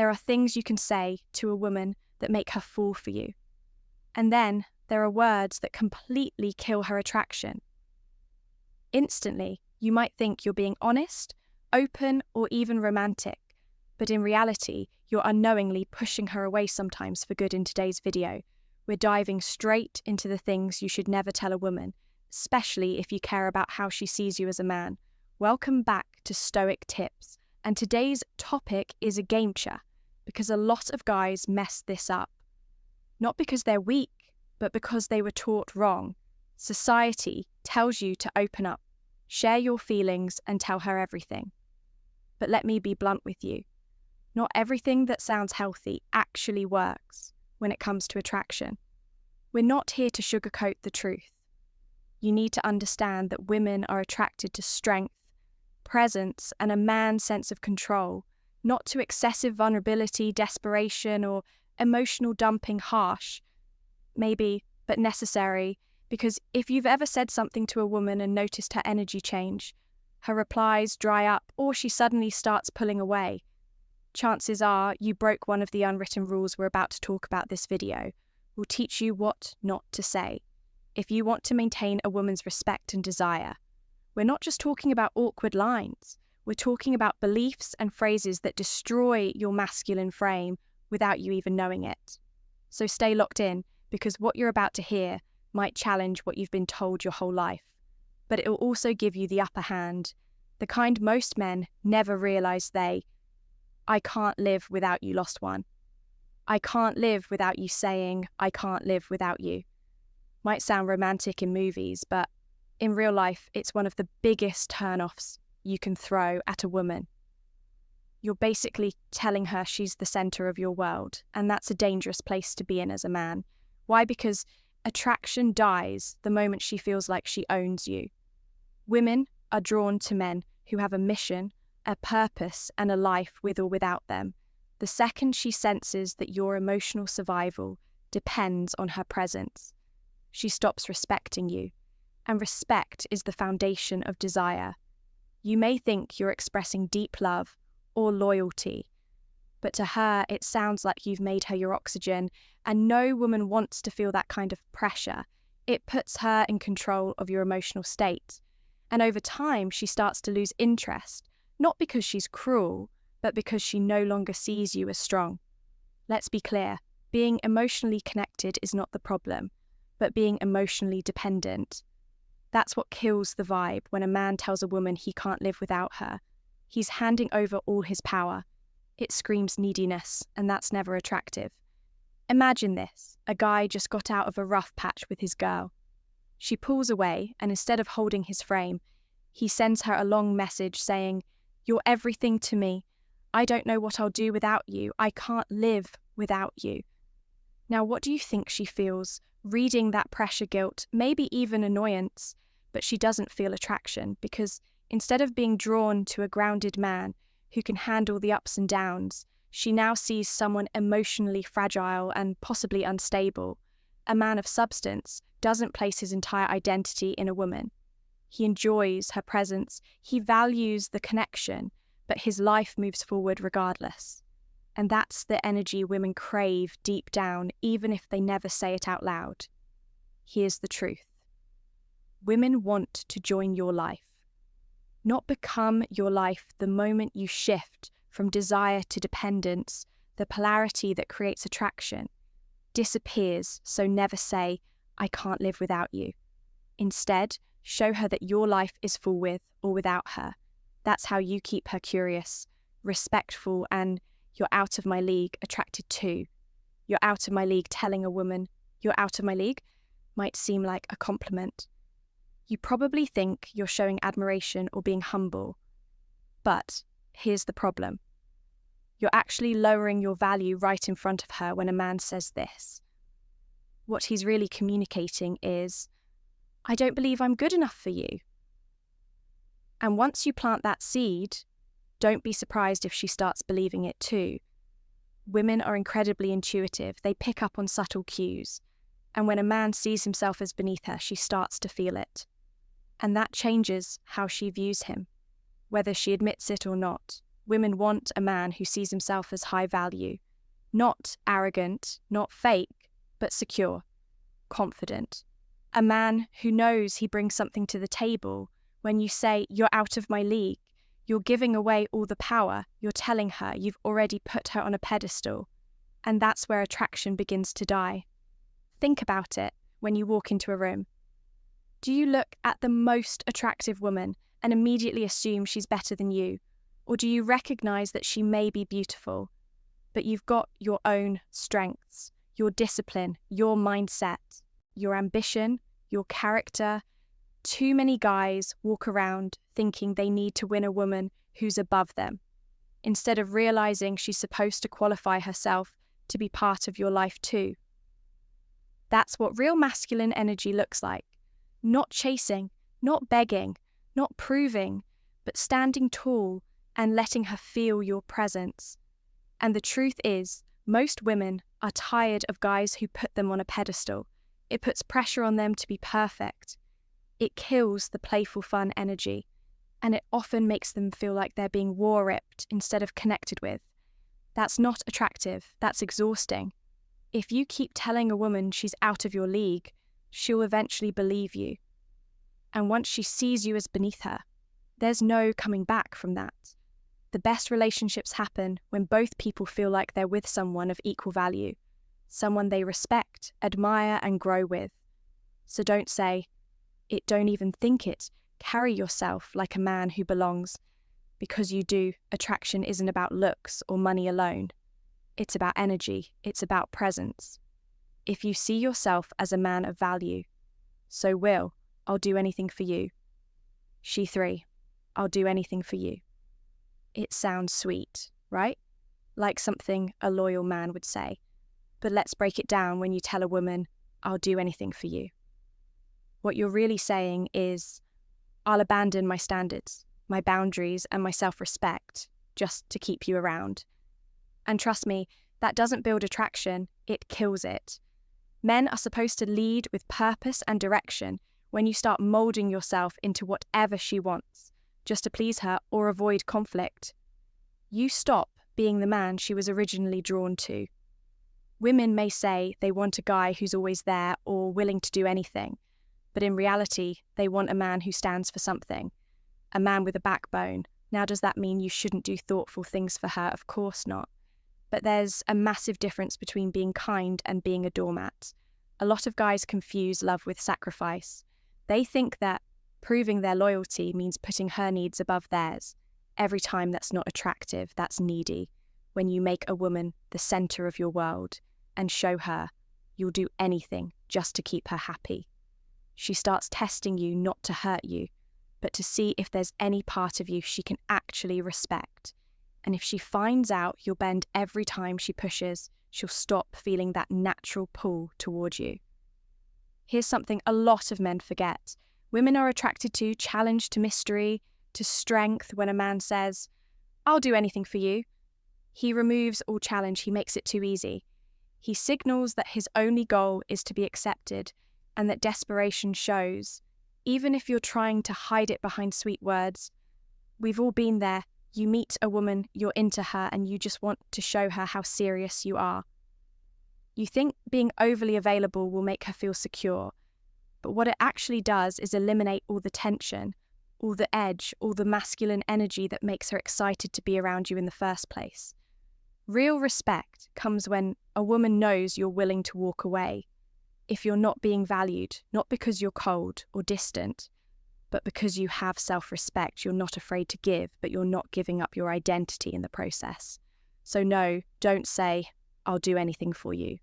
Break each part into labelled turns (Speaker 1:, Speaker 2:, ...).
Speaker 1: There are things you can say to a woman that make her fall for you. And then there are words that completely kill her attraction. Instantly, you might think you're being honest, open, or even romantic, but in reality, you're unknowingly pushing her away sometimes for good in today's video. We're diving straight into the things you should never tell a woman, especially if you care about how she sees you as a man. Welcome back to Stoic Tips, and today's topic is a game changer, because a lot of guys mess this up. Not because they're weak, but because they were taught wrong. Society tells you to open up, share your feelings, and tell her everything. But let me be blunt with you. Not everything that sounds healthy actually works when it comes to attraction. We're not here to sugarcoat the truth. You need to understand that women are attracted to strength, presence, and a man's sense of control, not to excessive vulnerability, desperation, or emotional dumping. Harsh, maybe, but necessary, because if you've ever said something to a woman and noticed her energy change, her replies dry up, or she suddenly starts pulling away, chances are you broke one of the unwritten rules we're about to talk about. This video will teach you what not to say if you want to maintain a woman's respect and desire. We're not just talking about awkward lines. We're talking about beliefs and phrases that destroy your masculine frame without you even knowing it. So stay locked in, because what you're about to hear might challenge what you've been told your whole life, but it will also give you the upper hand, the kind most men never realize I can't live without you, lost one. I can't live without you saying, I can't live without you. Might sound romantic in movies, but in real life, it's one of the biggest turn-offs you can throw at a woman. You're basically telling her she's the center of your world, and that's a dangerous place to be in as a man. Why? Because attraction dies the moment she feels like she owns you. Women are drawn to men who have a mission, a purpose, and a life with or without them. The second she senses that your emotional survival depends on her presence, she stops respecting you. And respect is the foundation of desire. You may think you're expressing deep love or loyalty, but to her it sounds like you've made her your oxygen, and no woman wants to feel that kind of pressure. It puts her in control of your emotional state. And over time, she starts to lose interest, not because she's cruel, but because she no longer sees you as strong. Let's be clear, being emotionally connected is not the problem, but being emotionally dependent. That's what kills the vibe when a man tells a woman he can't live without her. He's handing over all his power. It screams neediness, and that's never attractive. Imagine this, a guy just got out of a rough patch with his girl. She pulls away, and instead of holding his frame, he sends her a long message saying, "You're everything to me. I don't know what I'll do without you. I can't live without you." Now, what do you think she feels reading that pressure, guilt, maybe even annoyance? But she doesn't feel attraction, because instead of being drawn to a grounded man who can handle the ups and downs, she now sees someone emotionally fragile and possibly unstable. A man of substance doesn't place his entire identity in a woman. He enjoys her presence, he values the connection, but his life moves forward regardless. And that's the energy women crave deep down, even if they never say it out loud. Here's the truth. Women want to join your life, not become your life. The moment you shift from desire to dependence, the polarity that creates attraction disappears. So never say, "I can't live without you." Instead, show her that your life is full with or without her. That's how you keep her curious, respectful, and "you're out of my league" attracted too. You're out of my league telling a woman you're out of my league might seem like a compliment. You probably think you're showing admiration or being humble. But here's the problem. You're actually lowering your value right in front of her when a man says this. What he's really communicating is, "I don't believe I'm good enough for you." And once you plant that seed, don't be surprised if she starts believing it too. Women are incredibly intuitive. They pick up on subtle cues. And when a man sees himself as beneath her, she starts to feel it. And that changes how she views him, whether she admits it or not. Women want a man who sees himself as high value, not arrogant, not fake, but secure, confident. A man who knows he brings something to the table. When you say, "You're out of my league," you're giving away all the power. You're telling her you've already put her on a pedestal. And that's where attraction begins to die. Think about it when you walk into a room. Do you look at the most attractive woman and immediately assume she's better than you? Or do you recognize that she may be beautiful, but you've got your own strengths, your discipline, your mindset, your ambition, your character? Too many guys walk around thinking they need to win a woman who's above them, instead of realizing she's supposed to qualify herself to be part of your life too. That's what real masculine energy looks like. Not chasing, not begging, not proving, but standing tall and letting her feel your presence. And the truth is, most women are tired of guys who put them on a pedestal. It puts pressure on them to be perfect. It kills the playful fun energy, and it often makes them feel like they're being war-ripped instead of connected with. That's not attractive, that's exhausting. If you keep telling a woman she's out of your league, she'll eventually believe you. And once she sees you as beneath her, there's no coming back from that. The best relationships happen when both people feel like they're with someone of equal value, someone they respect, admire, and grow with. So don't say it, don't even think it. Carry yourself like a man who belongs. Because you do, attraction isn't about looks or money alone. It's about energy, it's about presence. If you see yourself as a man of value, so will, I'll do anything for you. She 3, I'll do anything for you. It sounds sweet, right? Like something a loyal man would say. But let's break it down when you tell a woman, I'll do anything for you. What you're really saying is, I'll abandon my standards, my boundaries, and my self-respect just to keep you around. And trust me, that doesn't build attraction, it kills it. Men are supposed to lead with purpose and direction. When you start molding yourself into whatever she wants, just to please her or avoid conflict, you stop being the man she was originally drawn to. Women may say they want a guy who's always there or willing to do anything, but in reality, they want a man who stands for something, a man with a backbone. Now, does that mean you shouldn't do thoughtful things for her? Of course not. But there's a massive difference between being kind and being a doormat. A lot of guys confuse love with sacrifice. They think that proving their loyalty means putting her needs above theirs. Every time that's not attractive, that's needy. When you make a woman the center of your world and show her you'll do anything just to keep her happy. She starts testing you not to hurt you, but to see if there's any part of you she can actually respect. And if she finds out you'll bend every time she pushes, she'll stop feeling that natural pull toward you. Here's something a lot of men forget. Women are attracted to challenge, to mystery, to strength. When a man says, I'll do anything for you, he removes all challenge, he makes it too easy. He signals that his only goal is to be accepted and that desperation shows. Even if you're trying to hide it behind sweet words, we've all been there. You meet a woman, you're into her, and you just want to show her how serious you are. You think being overly available will make her feel secure, but what it actually does is eliminate all the tension, all the edge, all the masculine energy that makes her excited to be around you in the first place. Real respect comes when a woman knows you're willing to walk away. If you're not being valued, not because you're cold or distant, but because you have self-respect, you're not afraid to give, but you're not giving up your identity in the process. So no, don't say, I'll do anything for you.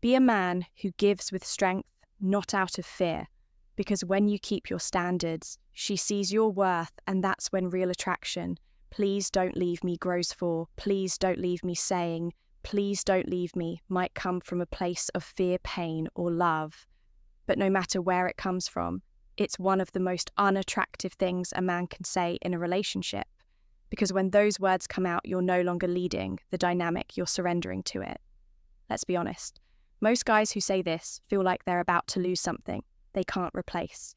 Speaker 1: Be a man who gives with strength, not out of fear, because when you keep your standards, she sees your worth, and that's when real attraction, please don't leave me, grows for, please don't leave me saying, please don't leave me, might come from a place of fear, pain, or love. But no matter where it comes from, it's one of the most unattractive things a man can say in a relationship, because when those words come out, you're no longer leading the dynamic, you're surrendering to it. Let's be honest. Most guys who say this feel like they're about to lose something they can't replace.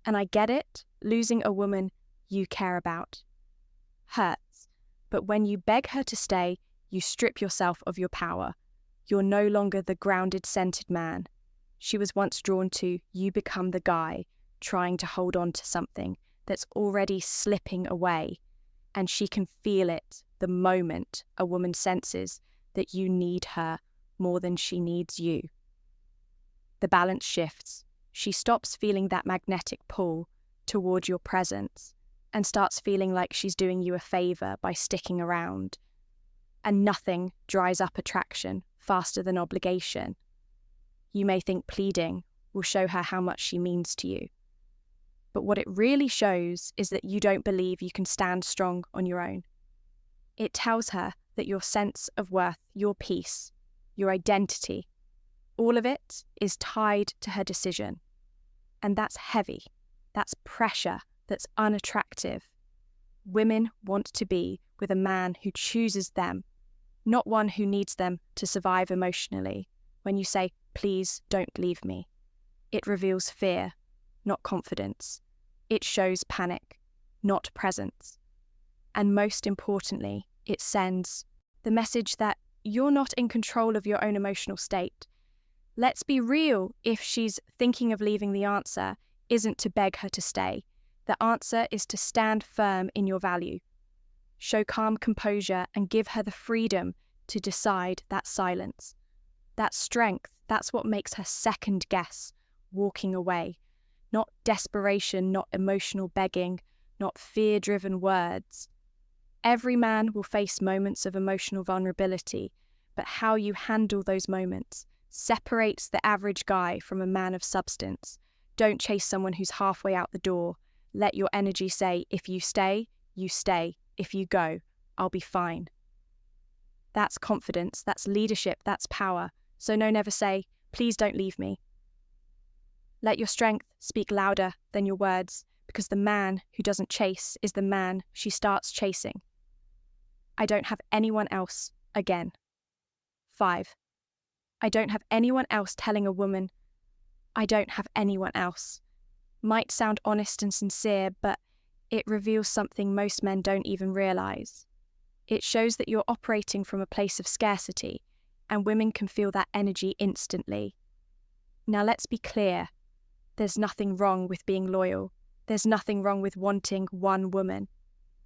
Speaker 1: And I get it, losing a woman you care about. hurts. But when you beg her to stay, you strip yourself of your power. You're no longer the grounded, centered man she was once drawn to. You become the guy trying to hold on to something that's already slipping away, and she can feel it the moment a woman senses that you need her more than she needs you. The balance shifts. She stops feeling that magnetic pull toward your presence and starts feeling like she's doing you a favor by sticking around. And nothing dries up attraction faster than obligation. You may think pleading will show her how much she means to you. But what it really shows is that you don't believe you can stand strong on your own. It tells her that your sense of worth, your peace, your identity, all of it is tied to her decision. And that's heavy. That's pressure. That's unattractive. Women want to be with a man who chooses them, not one who needs them to survive emotionally. When you say, "Please don't leave me," it reveals fear, not confidence. It shows panic, not presence. And most importantly, it sends the message that you're not in control of your own emotional state. Let's be real, if she's thinking of leaving, the answer isn't to beg her to stay. The answer is to stand firm in your value. Show calm composure and give her the freedom to decide that silence. That strength, that's what makes her second guess walking away. Not desperation, not emotional begging, not fear-driven words. Every man will face moments of emotional vulnerability, but how you handle those moments separates the average guy from a man of substance. Don't chase someone who's halfway out the door. Let your energy say, if you stay, you stay. If you go, I'll be fine. That's confidence, that's leadership, that's power. So no, never say, "Please don't leave me." Let your strength speak louder than your words, because the man who doesn't chase is the man she starts chasing. I don't have anyone else again. 5. I don't have anyone else telling a woman, I don't have anyone else. Might sound honest and sincere, but it reveals something most men don't even realize. It shows that you're operating from a place of scarcity, and women can feel that energy instantly. Now let's be clear. There's nothing wrong with being loyal. There's nothing wrong with wanting one woman.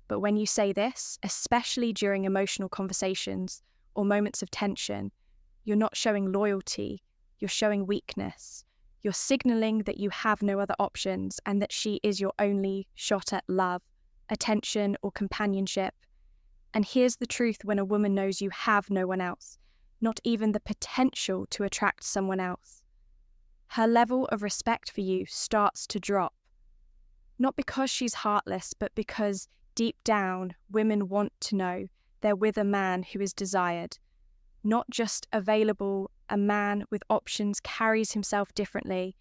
Speaker 1: But when you say this, especially during emotional conversations or moments of tension, you're not showing loyalty, you're showing weakness. You're signaling that you have no other options and that she is your only shot at love, attention, or companionship. And here's the truth: when a woman knows you have no one else, not even the potential to attract someone else, her level of respect for you starts to drop. Not because she's heartless, but because deep down, women want to know they're with a man who is desired, not just available. A man with options carries himself differently.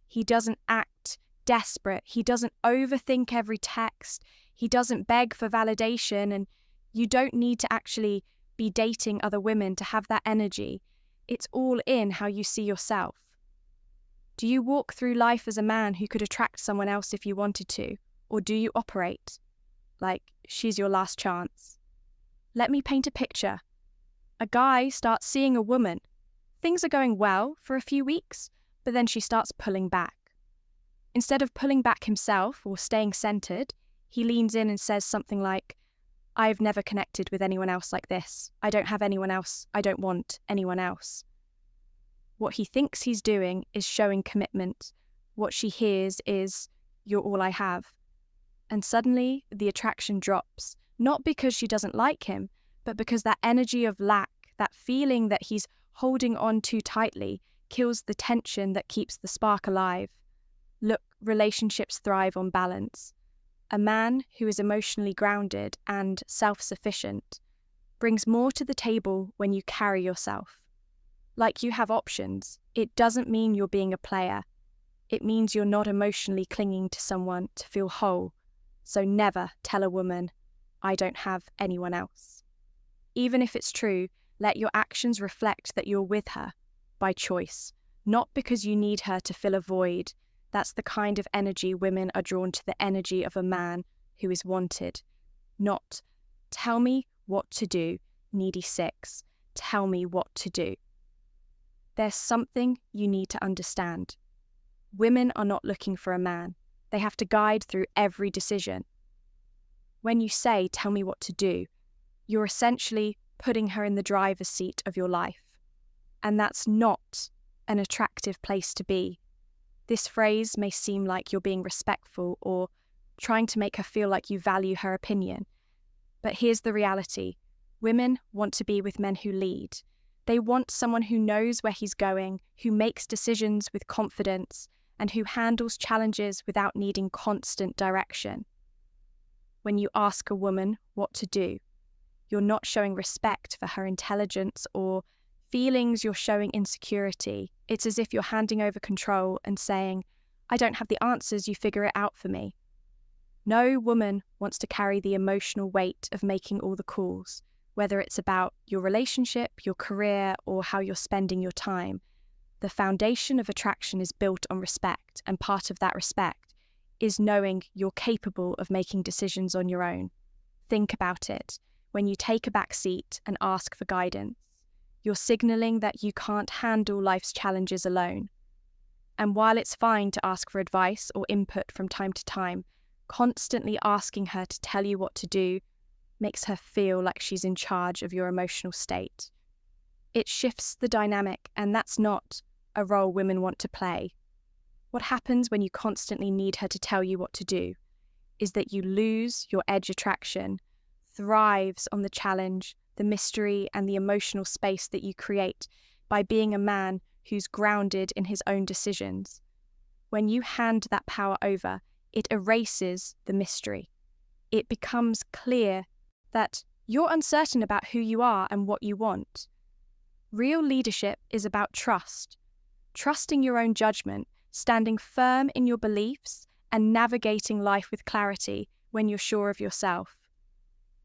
Speaker 1: He doesn't act desperate. He doesn't overthink every text. He doesn't beg for validation. And you don't need to actually be dating other women to have that energy. It's all in how you see yourself. Do you walk through life as a man who could attract someone else if you wanted to? Or do you operate like she's your last chance? Let me paint a picture. A guy starts seeing a woman. Things are going well for a few weeks, but then she starts pulling back. Instead of pulling back himself or staying centered, he leans in and says something like, "I've never connected with anyone else like this. I don't have anyone else. I don't want anyone else." What he thinks he's doing is showing commitment. What she hears is, "You're all I have." And suddenly the attraction drops, not because she doesn't like him, but because that energy of lack, that feeling that he's holding on too tightly, kills the tension that keeps the spark alive. Look, relationships thrive on balance. A man who is emotionally grounded and self-sufficient brings more to the table when you carry yourself. Like you have options. It doesn't mean you're being a player. It means you're not emotionally clinging to someone to feel whole. So never tell a woman, "I don't have anyone else." Even if it's true, let your actions reflect that you're with her by choice, not because you need her to fill a void. That's the kind of energy women are drawn to, the energy of a man who is wanted, not Tell me what to do, needy 6. Tell me what to do. There's something you need to understand. Women are not looking for a man. They have to guide through every decision. When you say, tell me what to do, you're essentially putting her in the driver's seat of your life. And that's not an attractive place to be. This phrase may seem like you're being respectful or trying to make her feel like you value her opinion. But here's the reality. Women want to be with men who lead. They want someone who knows where he's going, who makes decisions with confidence, and who handles challenges without needing constant direction. When you ask a woman what to do, you're not showing respect for her intelligence or feelings, you're showing insecurity. It's as if you're handing over control and saying, I don't have the answers, you figure it out for me. No woman wants to carry the emotional weight of making all the calls, whether it's about your relationship, your career, or how you're spending your time. The foundation of attraction is built on respect, and part of that respect is knowing you're capable of making decisions on your own. Think about it. When you take a back seat and ask for guidance, you're signaling that you can't handle life's challenges alone. And while it's fine to ask for advice or input from time to time, constantly asking her to tell you what to do makes her feel like she's in charge of your emotional state. It shifts the dynamic, and that's not a role women want to play. What happens when you constantly need her to tell you what to do is that you lose your edge. Attraction thrives on the challenge, the mystery, and the emotional space that you create by being a man who's grounded in his own decisions. When you hand that power over, it erases the mystery. It becomes clear that you're uncertain about who you are and what you want. Real leadership is about trust, trusting your own judgment, standing firm in your beliefs, and navigating life with clarity when you're sure of yourself.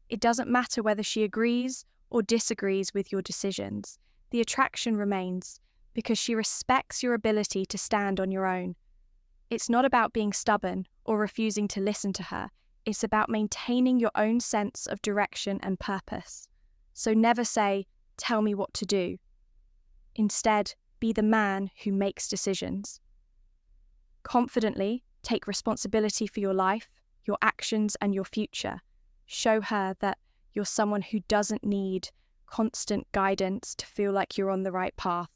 Speaker 1: It doesn't matter whether she agrees or disagrees with your decisions. The attraction remains because she respects your ability to stand on your own. It's not about being stubborn or refusing to listen to her. It's about maintaining your own sense of direction and purpose. So never say, tell me what to do. Instead, be the man who makes decisions. Confidently take responsibility for your life, your actions, and your future. Show her that you're someone who doesn't need constant guidance to feel like you're on the right path.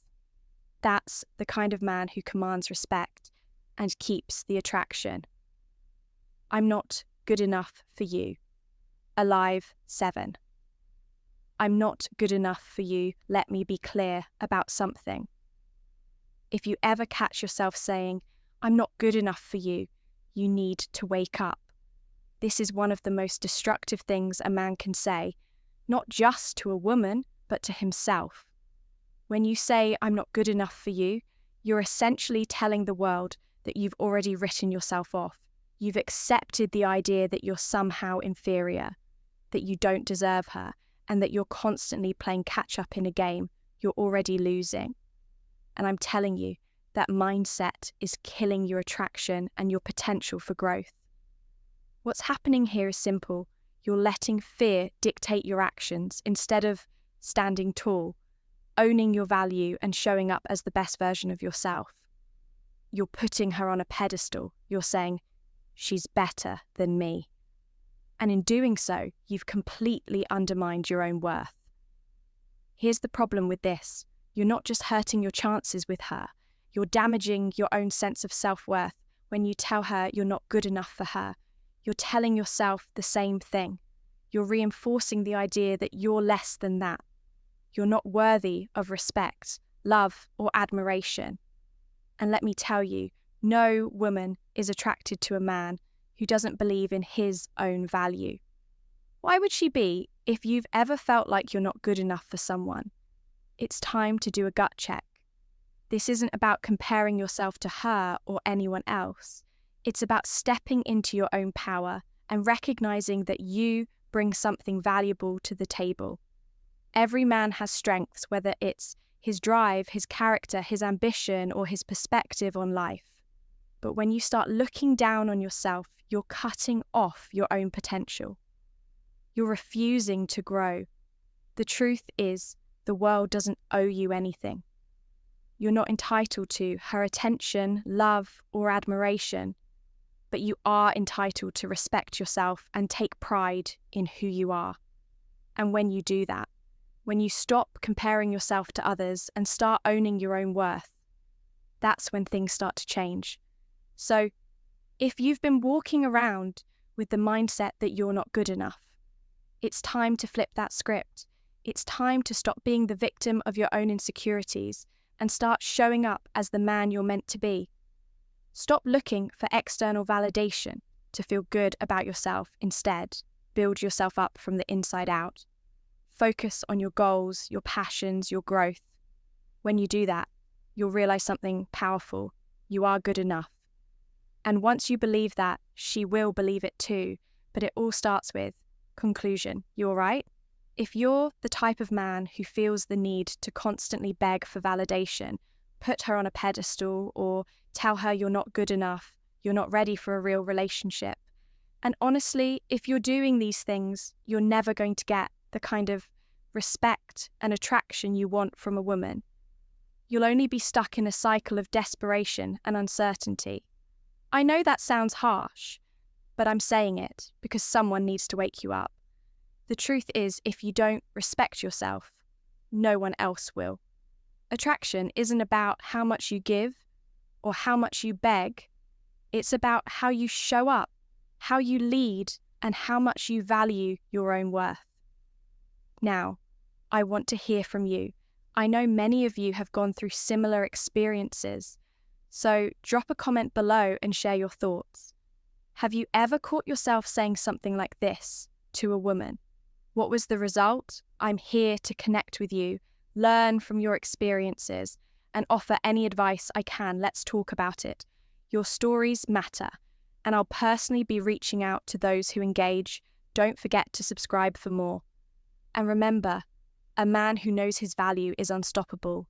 Speaker 1: That's the kind of man who commands respect and keeps the attraction. I'm not good enough for you. Alive 7. I'm not good enough for you. Let me be clear about something. If you ever catch yourself saying, I'm not good enough for you, you need to wake up. This is one of the most destructive things a man can say, not just to a woman, but to himself. When you say, I'm not good enough for you, you're essentially telling the world that you've already written yourself off. You've accepted the idea that you're somehow inferior, that you don't deserve her, and that you're constantly playing catch-up in a game you're already losing. And I'm telling you, that mindset is killing your attraction and your potential for growth. What's happening here is simple. You're letting fear dictate your actions instead of standing tall, owning your value and showing up as the best version of yourself. You're putting her on a pedestal. You're saying, she's better than me. And in doing so, you've completely undermined your own worth. Here's the problem with this. You're not just hurting your chances with her. You're damaging your own sense of self-worth when you tell her you're not good enough for her. You're telling yourself the same thing. You're reinforcing the idea that you're less than that. You're not worthy of respect, love, or admiration. And let me tell you, no woman is attracted to a man who doesn't believe in his own value. Why would she be if you've ever felt like you're not good enough for someone? It's time to do a gut check. This isn't about comparing yourself to her or anyone else. It's about stepping into your own power and recognizing that you bring something valuable to the table. Every man has strengths, whether it's his drive, his character, his ambition, or his perspective on life. But when you start looking down on yourself, you're cutting off your own potential. You're refusing to grow. The truth is, the world doesn't owe you anything. You're not entitled to her attention, love, or admiration, but you are entitled to respect yourself and take pride in who you are. And when you do that, when you stop comparing yourself to others and start owning your own worth, that's when things start to change. So, if you've been walking around with the mindset that you're not good enough, it's time to flip that script. It's time to stop being the victim of your own insecurities and start showing up as the man you're meant to be. Stop looking for external validation to feel good about yourself. Instead, build yourself up from the inside out. Focus on your goals, your passions, your growth. When you do that, you'll realize something powerful. You are good enough. And once you believe that, she will believe it too. But it all starts with conclusion. You all right? If you're the type of man who feels the need to constantly beg for validation, put her on a pedestal, or tell her you're not good enough, you're not ready for a real relationship. And honestly, if you're doing these things, you're never going to get the kind of respect and attraction you want from a woman. You'll only be stuck in a cycle of desperation and uncertainty. I know that sounds harsh, but I'm saying it because someone needs to wake you up. The truth is, if you don't respect yourself, no one else will. Attraction isn't about how much you give or how much you beg. It's about how you show up, how you lead, and how much you value your own worth. Now, I want to hear from you. I know many of you have gone through similar experiences, so drop a comment below and share your thoughts. Have you ever caught yourself saying something like this to a woman? What was the result? I'm here to connect with you, learn from your experiences, and offer any advice I can. Let's talk about it. Your stories matter, and I'll personally be reaching out to those who engage. Don't forget to subscribe for more. And remember, a man who knows his value is unstoppable.